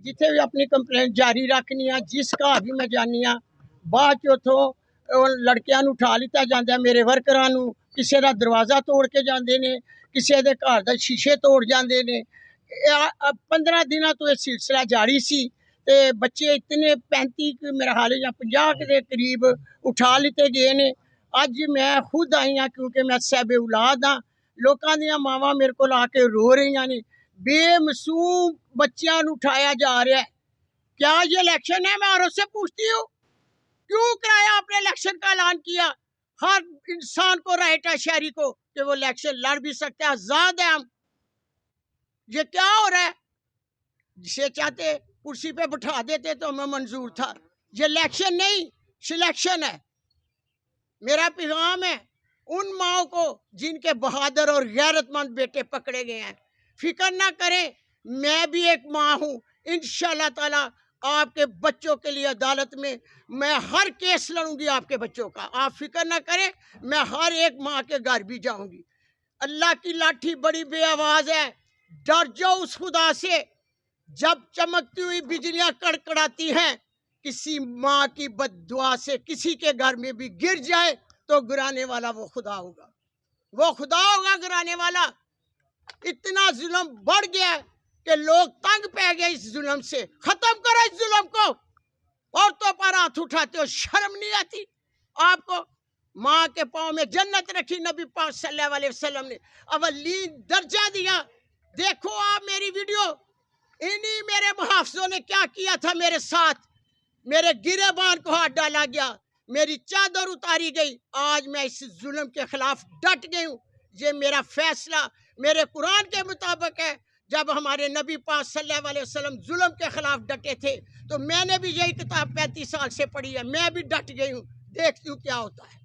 जिथे भी अपनी कंप्लेंट जारी रखनी है, जिस घर भी मैं जानी हाँ, बाद चौथों लड़कियां नूं उठा लिता जाता है, मेरे वर्करां नूं किसी का दरवाज़ा तोड़ के जाते ने, किसी के घर के शीशे तोड़ जाते ने। 15 दिनों तो यह सिलसिला जारी सी ते बच्चे इतने 35 मेरा हाल या 50 के करीब उठा लिते गए ने। अज मैं खुद आई हाँ क्योंकि मैं साहिब औलाद हाँ। लोगों दियां मावां मेरे को आके रो रही ने, बेमसूम बच्चियां नूं उठाया जा रहा है। क्या ये इलेक्शन है? मैं औरत से पूछती हूँ, क्यों कराया आपने इलेक्शन का ऐलान किया? हर इंसान को राइट है, शहरी को, कि वो इलेक्शन लड़ भी सकते हैं, आजाद है हम। ये क्या हो रहा है? जिसे चाहते कुर्सी पे बिठा देते तो हमें मंजूर था। ये इलेक्शन नहीं, सिलेक्शन है। मेरा पैगाम है उन माओ को जिनके बहादुर और गैरतमंद बेटे पकड़े गए हैं, फिक्र ना करें, मैं भी एक माँ हूँ। इंशाल्लाह ताला आपके बच्चों के लिए अदालत में मैं हर केस लड़ूंगी आपके बच्चों का। आप फिक्र ना करें, मैं हर एक माँ के घर भी जाऊंगी। अल्लाह की लाठी बड़ी बेआवाज है, डर जाओ उस खुदा से। जब चमकती हुई बिजलियां कड़कड़ाती हैं, किसी माँ की बद्दुआ से किसी के घर में भी गिर जाए तो गिराने वाला वो खुदा होगा, वो खुदा होगा गिराने वाला। इतना जुल्म बढ़ गया कि लोग तंग पै गए इस जुल्म से। खत्म करो इस जुल्म को। औरतों पर हाथ उठाते हो, शर्म नहीं आती आपको? माँ के पाँव में जन्नत रखी नबी पाक सल्लल्लाहु अलैहि वसल्लम ने, अवलीन दर्जा दिया। देखो आप मेरी वीडियो, इन्हीं मेरे मुहाफिजों ने क्या किया था मेरे साथ। मेरे गिरेबान को हाथ डाला गया, मेरी चादर उतारी गई। आज मैं इस जुल्म के खिलाफ डट गई हूँ। ये मेरा फैसला मेरे कुरान के मुताबिक है। जब हमारे नबी पाक सल्लल्लाहु अलैहि वसल्लम जुल्म के खिलाफ डटे थे तो मैंने भी यही किताब 35 साल से पढ़ी है, मैं भी डट गई हूँ। देखती हूँ क्या होता है।